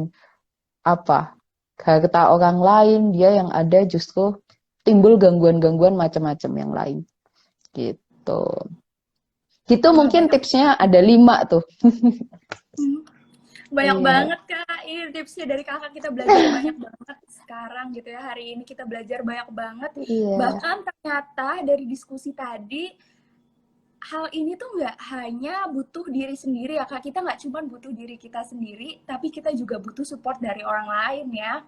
apa? Harta orang lain, dia yang ada justru timbul gangguan-gangguan macam-macam yang lain. Gitu. Gitu Wah, mungkin tipsnya ada 5 tuh. banyak Iya. banget Kak. Ini tipsnya dari Kakak, kita belajar banyak banget sekarang gitu ya. Hari ini kita belajar banyak banget. Iya. Bahkan ternyata dari diskusi tadi, hal ini tuh nggak hanya butuh diri sendiri ya Kak. Kita nggak cuma butuh diri kita sendiri, tapi kita juga butuh support dari orang lain ya.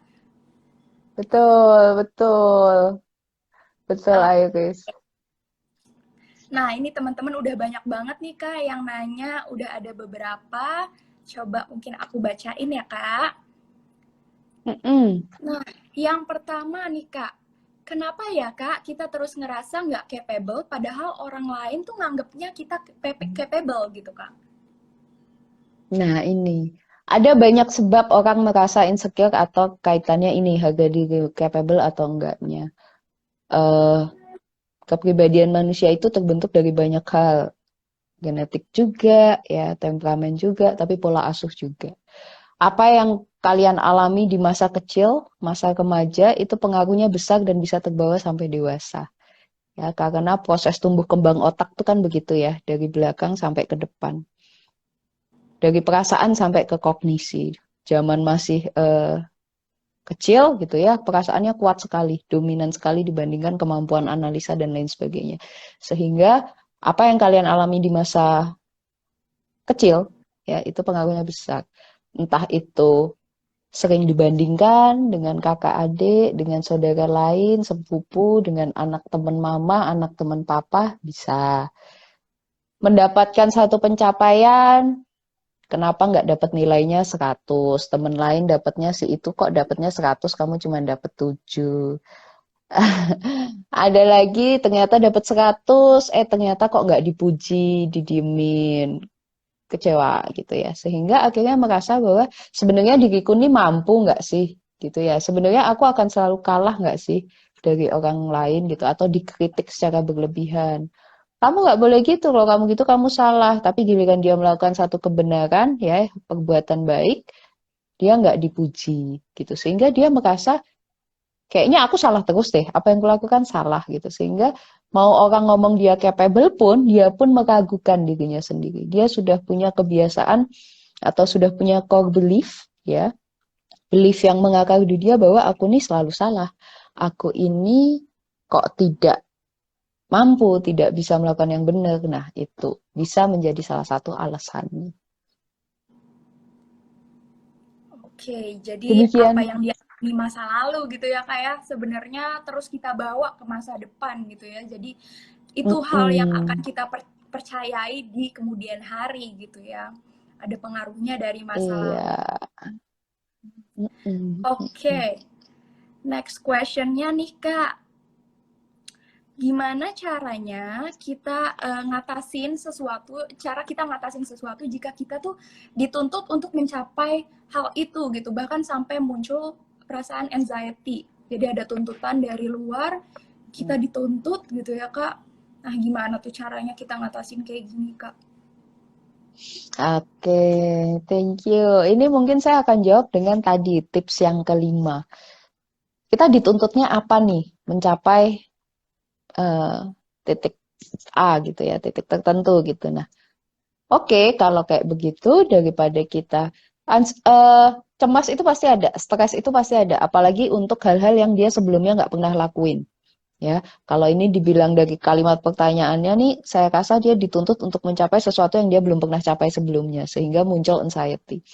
Betul, betul. Betul, Oh, Iris. nah ini teman-teman udah banyak banget nih Kak yang nanya, udah ada beberapa. Coba mungkin aku bacain ya Kak. Mm-mm. Nah, yang pertama nih Kak, kenapa ya Kak kita terus ngerasa nggak capable padahal orang lain tuh nganggapnya kita capable gitu Kak? Nah, ini ada banyak sebab orang merasa insecure atau kaitannya ini harga diri capable atau enggaknya. Eh, Kepribadian manusia itu terbentuk dari banyak hal, genetik juga, ya, temperamen juga, tapi pola asuh juga. Apa yang kalian alami di masa kecil, masa remaja, itu pengaruhnya besar dan bisa terbawa sampai dewasa. Ya, karena proses tumbuh kembang otak itu kan begitu ya, dari belakang sampai ke depan. Dari perasaan sampai ke kognisi. Zaman masih kecil gitu ya, perasaannya kuat sekali, dominan sekali dibandingkan kemampuan analisa dan lain sebagainya. Sehingga apa yang kalian alami di masa kecil, ya itu pengaruhnya besar. Entah itu sering dibandingkan dengan kakak adik, dengan saudara lain, sepupu, dengan anak teman mama, anak teman papa, bisa. Mendapatkan satu pencapaian, kenapa nggak dapat nilainya 100? Temen lain dapatnya si itu kok dapatnya 100, kamu cuma dapat 7. Ada lagi ternyata dapat 100, ternyata kok nggak dipuji, didiemin, kecewa gitu ya. Sehingga akhirnya merasa bahwa sebenarnya diriku ini mampu nggak sih gitu ya. Sebenarnya aku akan selalu kalah nggak sih dari orang lain gitu atau dikritik secara berlebihan. Kamu nggak boleh gitu loh, kamu gitu kamu salah. Tapi giliran dia melakukan satu kebenaran ya, perbuatan baik, dia nggak dipuji gitu. Sehingga dia merasa kayaknya aku salah terus deh, apa yang kulakukan salah gitu. Sehingga mau orang ngomong dia capable pun, dia pun meragukan dirinya sendiri. Dia sudah punya kebiasaan atau sudah punya core belief, ya, belief yang mengakar di dia bahwa aku ini selalu salah. Aku ini kok tidak mampu, tidak bisa melakukan yang benar. Nah, itu bisa menjadi salah satu alasannya. Oke, jadi apa Demikian. yang dia di masa lalu gitu ya Kak ya, sebenarnya terus kita bawa ke masa depan gitu ya. Jadi itu hal yang akan Mm-mm. kita percayai di kemudian hari gitu ya. Ada pengaruhnya dari masa Iya. lalu. Mm-mm. Oke, Mm-mm. next questionnya nih Kak. Gimana caranya kita ngatasin sesuatu, cara kita ngatasin sesuatu jika kita tuh dituntut untuk mencapai hal itu gitu, bahkan sampai muncul perasaan anxiety. Jadi ada tuntutan dari luar, kita dituntut gitu ya Kak. Nah gimana tuh caranya kita ngatasin kayak gini Kak? Oke, thank you. Ini mungkin saya akan jawab dengan tadi tips yang kelima. Kita dituntutnya apa nih? Mencapai eh, titik A gitu ya, titik tertentu gitu. Nah, oke, kalau kayak begitu daripada kita cemas itu pasti ada, stres itu pasti ada, apalagi untuk hal-hal yang dia sebelumnya nggak pernah lakuin. Ya, kalau ini dibilang dari kalimat pertanyaannya nih, saya rasa dia dituntut untuk mencapai sesuatu yang dia belum pernah capai sebelumnya, sehingga muncul anxiety.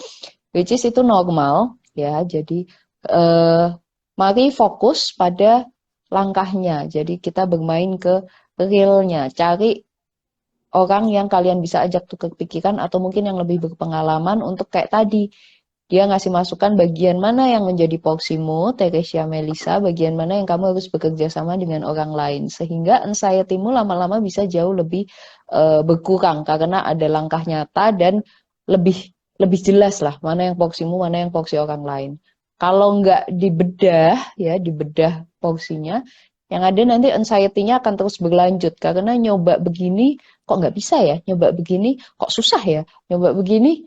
Which is itu normal, ya. Jadi, eh, mari fokus pada langkahnya. Jadi kita bermain ke realnya, cari orang yang kalian bisa ajak tukar pikiran atau mungkin yang lebih berpengalaman untuk kayak tadi. Dia ngasih masukan bagian mana yang menjadi porsimu, Teresia Melisa, bagian mana yang kamu harus bekerja sama dengan orang lain. Sehingga anxiety-mu lama-lama bisa jauh lebih berkurang karena ada langkah nyata dan lebih lebih jelas lah mana yang porsimu, mana yang porsi orang lain. Kalau nggak dibedah, ya dibedah porsinya, yang ada nanti anxiety-nya akan terus berlanjut karena nyoba begini kok nggak bisa ya, nyoba begini kok susah ya, nyoba begini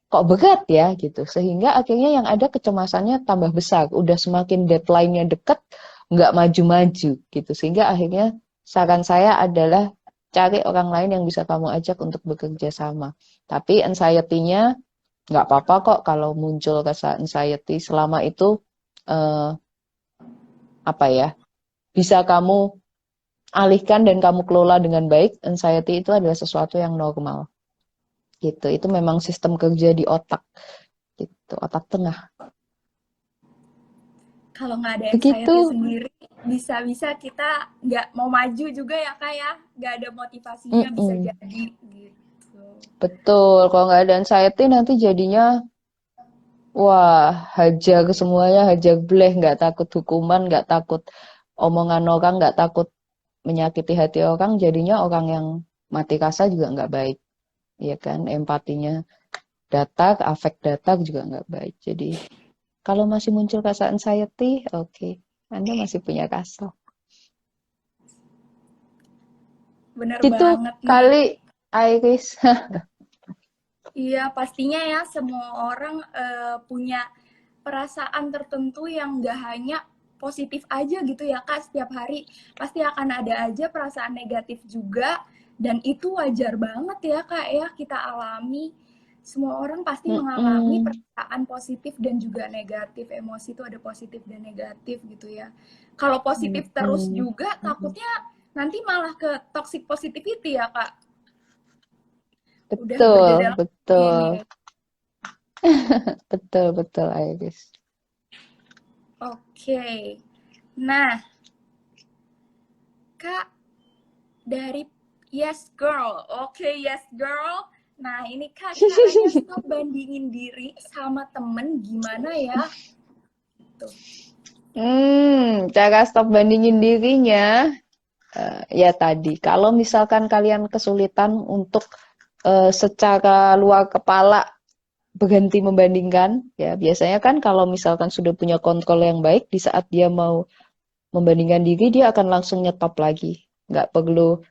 kok berat ya gitu. Sehingga akhirnya yang ada kecemasannya tambah besar. Udah semakin deadline-nya dekat, nggak maju-maju gitu. Sehingga akhirnya saran saya adalah cari orang lain yang bisa kamu ajak untuk bekerja sama. Tapi anxiety-nya nggak apa-apa kok kalau muncul rasa anxiety selama itu eh, apa ya, bisa kamu alihkan dan kamu kelola dengan baik. Anxiety itu adalah sesuatu yang normal gitu. Itu memang sistem kerja di otak gitu, otak tengah. Kalau nggak ada Begitu. anxiety sendiri, bisa-bisa kita nggak mau maju juga ya Kak ya, nggak ada motivasinya bisa Mm-mm. jadi gitu. Betul, kalau nggak ada anxiety nanti jadinya wah, hajar semuanya, hajar bleh, nggak takut hukuman, nggak takut omongan orang, nggak takut menyakiti hati orang, jadinya orang yang mati rasa juga nggak baik, ya kan? Empatinya datar, afek datar juga nggak baik. Jadi kalau masih muncul rasa anxiety, oke, Anda masih punya rasa. Bener Gitu banget nih. kali, Iris. Iya, pastinya ya semua orang punya perasaan tertentu yang nggak hanya positif aja gitu ya Kak, setiap hari pasti akan ada aja perasaan negatif juga, dan itu wajar banget ya Kak ya kita alami. Semua orang pasti mengalami Mm-mm, perasaan positif dan juga negatif, emosi itu ada positif dan negatif gitu ya. Kalau positif terus mm-mm, juga mm-mm. takutnya nanti malah ke toxic positivity ya Kak, udah Betul, bergejala betul, ini. betul, betul, Iris. Oke, nah Kak, dari yes girl, oke yes girl. Nah ini Kak, caranya stop bandingin diri sama temen gimana ya? Tuh. Cara stop bandingin dirinya, ya tadi, kalau misalkan kalian kesulitan untuk secara luar kepala berhenti membandingkan, ya biasanya kan kalau misalkan sudah punya kontrol yang baik, di saat dia mau membandingkan diri, dia akan langsung nyetop lagi. Nggak perlu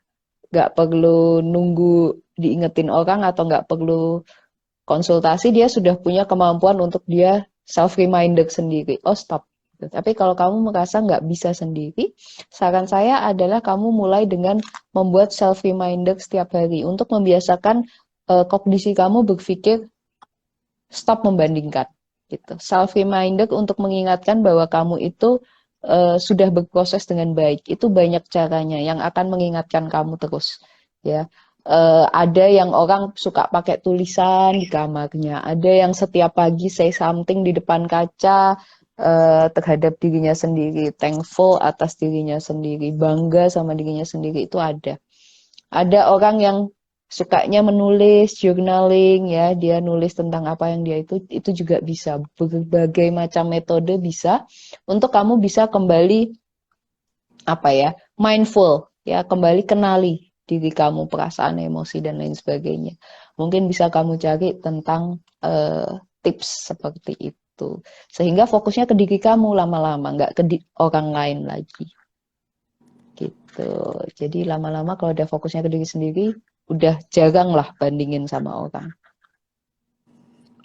nunggu diingetin orang atau nggak perlu konsultasi, dia sudah punya kemampuan untuk dia self-reminder sendiri. Oh, stop. Tapi kalau kamu merasa nggak bisa sendiri, saran saya adalah kamu mulai dengan membuat self-reminder setiap hari untuk membiasakan kognisi kamu berpikir stop membandingkan. Gitu. Self-reminder untuk mengingatkan bahwa kamu itu sudah berproses dengan baik. Itu banyak caranya yang akan mengingatkan kamu terus. Ya, ada yang orang suka pakai tulisan di kamarnya, ada yang setiap pagi say something di depan kaca terhadap dirinya sendiri, thankful atas dirinya sendiri, bangga sama dirinya sendiri, itu ada. Ada orang yang sukanya menulis, journaling, ya, dia nulis tentang apa yang dia itu juga bisa. Berbagai macam metode bisa untuk kamu bisa kembali apa ya, mindful, ya, kembali kenali diri kamu, perasaan, emosi dan lain sebagainya. Mungkin bisa kamu cari tentang tips seperti itu. Sehingga fokusnya ke diri kamu lama-lama, nggak ke orang lain lagi. Gitu. Jadi lama-lama kalau udah fokusnya ke diri sendiri, udah jarang lah bandingin sama orang.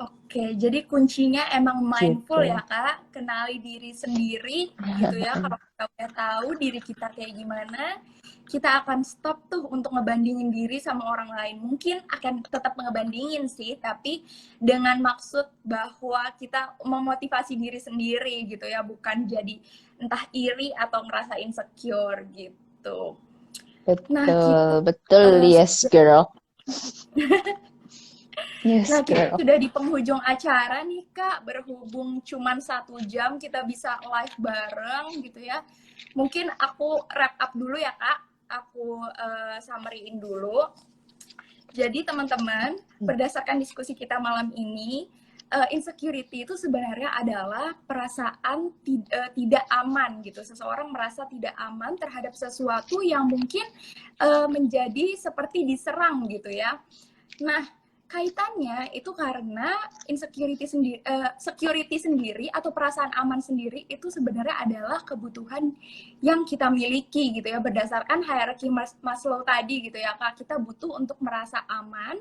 Oke, jadi kuncinya emang mindful Gitu. ya Kak, kenali diri sendiri gitu ya. Kalau kita udah tahu diri kita kayak gimana, kita akan stop tuh untuk ngebandingin diri sama orang lain. Mungkin akan tetap ngebandingin sih, tapi dengan maksud bahwa kita memotivasi diri sendiri gitu ya, bukan jadi entah iri atau ngerasa insecure gitu. Nah, kita Betul, betul, uh, yes girl. Yes Nah, kita girl. sudah di penghujung acara nih, Kak. Berhubung cuman 1 jam, kita bisa live bareng gitu ya. Mungkin aku wrap up dulu ya, Kak. Aku summary-in dulu. Jadi, teman-teman, berdasarkan diskusi kita malam ini, insecurity itu sebenarnya adalah perasaan tidak aman gitu. Seseorang merasa tidak aman terhadap sesuatu yang mungkin menjadi seperti diserang gitu ya. Nah, kaitannya itu karena security sendiri atau perasaan aman sendiri itu sebenarnya adalah kebutuhan yang kita miliki gitu ya, berdasarkan hierarki Maslow tadi gitu ya Kak. Kita butuh untuk merasa aman,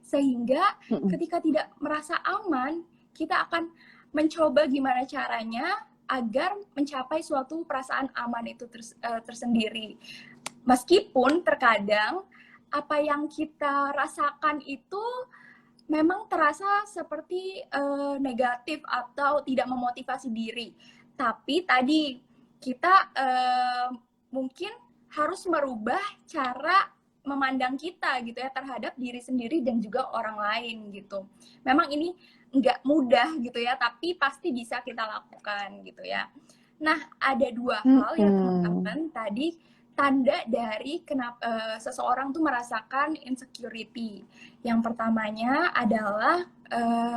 sehingga ketika tidak merasa aman, kita akan mencoba gimana caranya agar mencapai suatu perasaan aman itu tersendiri. Meskipun terkadang apa yang kita rasakan itu memang terasa seperti negatif atau tidak memotivasi diri. Tapi tadi kita mungkin harus merubah cara memandang kita gitu ya terhadap diri sendiri dan juga orang lain gitu. Memang ini nggak mudah gitu ya, tapi pasti bisa kita lakukan gitu ya. Nah, ada 2 hal ya Mm-mm. teman-teman tadi tanda dari kenapa seseorang tuh merasakan insecurity. Yang pertamanya adalah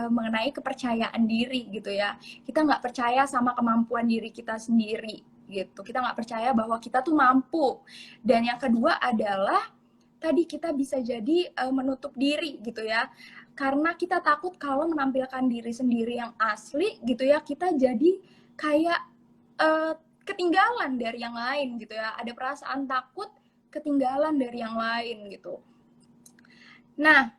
mengenai kepercayaan diri gitu ya. Kita nggak percaya sama kemampuan diri kita sendiri gitu. Kita nggak percaya bahwa kita tuh mampu. Dan yang kedua adalah tadi kita bisa jadi menutup diri gitu ya. Karena kita takut kalau menampilkan diri sendiri yang asli gitu ya, kita jadi kayak ketinggalan dari yang lain gitu ya. Ada perasaan takut ketinggalan dari yang lain gitu. Nah,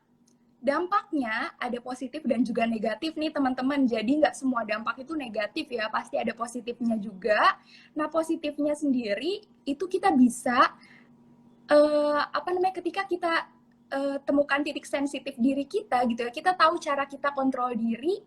dampaknya ada positif dan juga negatif nih teman-teman. Jadi nggak semua dampak itu negatif ya, pasti ada positifnya juga. Nah, positifnya sendiri itu kita bisa ketika kita temukan titik sensitif diri kita gitu ya, kita tahu cara kita kontrol diri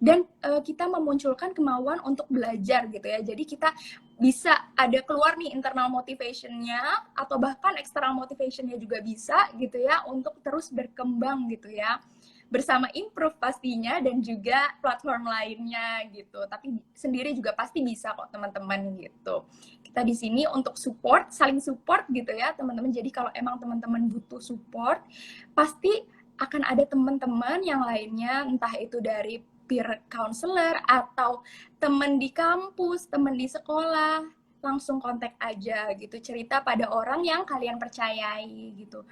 dan kita memunculkan kemauan untuk belajar gitu ya. Jadi kita bisa ada keluar nih internal motivation-nya atau bahkan external motivation-nya juga bisa gitu ya untuk terus berkembang gitu ya. Bersama Improve pastinya dan juga platform lainnya gitu. Tapi sendiri juga pasti bisa kok teman-teman gitu. Kita di sini untuk support, saling support gitu ya teman-teman. Jadi kalau emang teman-teman butuh support, pasti akan ada teman-teman yang lainnya, entah itu dari peer counselor atau teman di kampus, teman di sekolah, langsung kontak aja gitu, cerita pada orang yang kalian percayai gitu.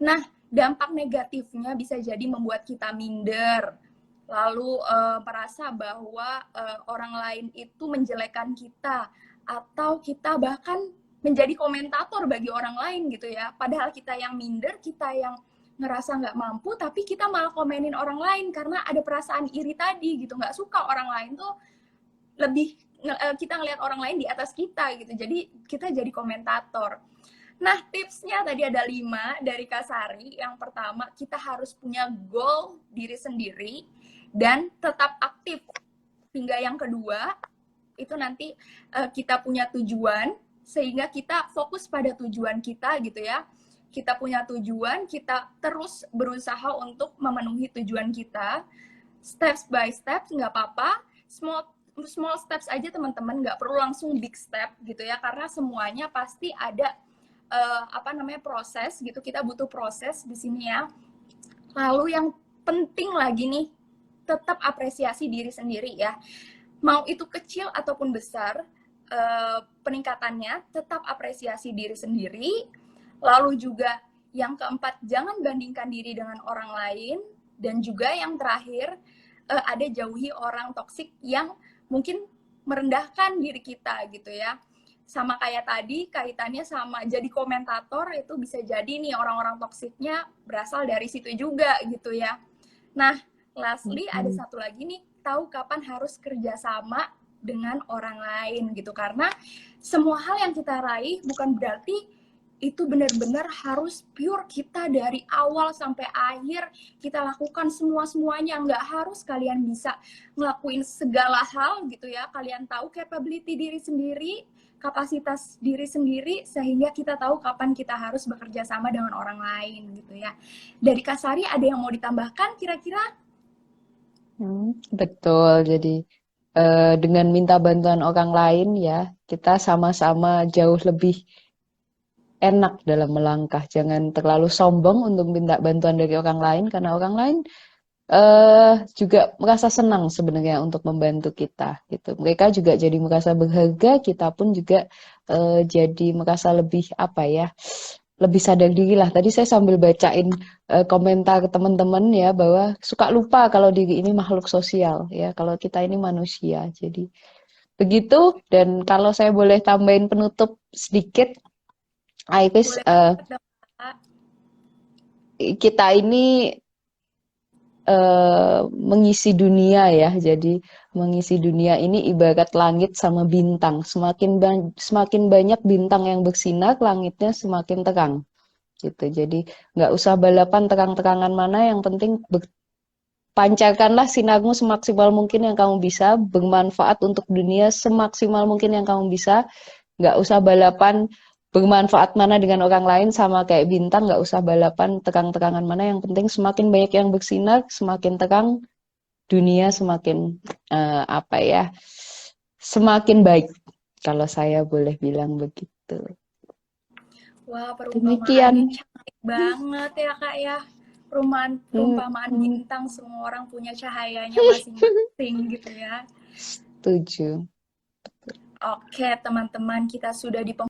Nah, dampak negatifnya bisa jadi membuat kita minder, lalu merasa bahwa orang lain itu menjelekkan kita, atau kita bahkan menjadi komentator bagi orang lain gitu ya. Padahal kita yang minder, kita yang ngerasa nggak mampu, tapi kita malah komenin orang lain karena ada perasaan iri tadi gitu, nggak suka orang lain tuh lebih kita ngelihat orang lain di atas kita gitu, jadi kita jadi komentator. Nah, tipsnya tadi ada 5 dari Kak Sari. Yang pertama, kita harus punya goal diri sendiri dan tetap aktif. Hingga yang kedua, itu nanti kita punya tujuan, sehingga kita fokus pada tujuan kita gitu ya. Kita punya tujuan, kita terus berusaha untuk memenuhi tujuan kita. Steps by steps, nggak apa-apa. Small steps aja teman-teman, nggak perlu langsung big step gitu ya. Karena semuanya pasti ada proses gitu. Kita butuh proses di sini ya. Lalu yang penting lagi nih, tetap apresiasi diri sendiri ya. Mau itu kecil ataupun besar, peningkatannya tetap apresiasi diri sendiri. Lalu juga yang keempat, jangan bandingkan diri dengan orang lain. Dan juga yang terakhir, ada jauhi orang toksik yang mungkin merendahkan diri kita gitu ya. Sama kayak tadi, kaitannya sama jadi komentator, itu bisa jadi nih orang-orang toksiknya berasal dari situ juga gitu ya. Nah, lastly ada satu lagi nih, tahu kapan harus kerjasama dengan orang lain gitu. Karena semua hal yang kita raih bukan berarti itu benar-benar harus pure kita dari awal sampai akhir kita lakukan semuanya. Nggak harus kalian bisa ngelakuin segala hal gitu ya. Kalian tahu capability diri sendiri, kapasitas diri sendiri, sehingga kita tahu kapan kita harus bekerja sama dengan orang lain gitu ya. Dari Kak Sari ada yang mau ditambahkan kira-kira? Betul. Jadi dengan minta bantuan orang lain ya, kita sama-sama jauh lebih enak dalam melangkah. Jangan terlalu sombong untuk minta bantuan dari orang lain, karena orang lain juga merasa senang sebenarnya untuk membantu kita gitu. Mereka juga jadi merasa berharga, kita pun juga jadi merasa lebih lebih sadar diri lah. Tadi saya sambil bacain komentar teman-teman ya, bahwa suka lupa kalau diri ini makhluk sosial ya, kalau kita ini manusia. Jadi begitu. Dan kalau saya boleh tambahin penutup sedikit, Iris, Boleh banget dong, Kak. kita ini mengisi dunia ya. Jadi mengisi dunia ini ibarat langit sama bintang. Semakin banyak bintang yang bersinar, langitnya semakin terang. Gitu. Jadi nggak usah balapan terang-terangan mana, yang penting pancarkanlah sinarmu semaksimal mungkin yang kamu bisa, bermanfaat untuk dunia semaksimal mungkin yang kamu bisa. Nggak usah balapan bermanfaat mana dengan orang lain, sama kayak bintang, nggak usah balapan terang-terangan mana, yang penting semakin banyak yang bersinar, semakin terang, dunia semakin semakin baik, kalau saya boleh bilang begitu. Wah, perumpamaannya Demikian. cantik banget ya Kak ya. perumpamaan Hmm. bintang, semua orang punya cahayanya masing-masing gitu ya. Setuju. Oke, teman-teman, kita sudah di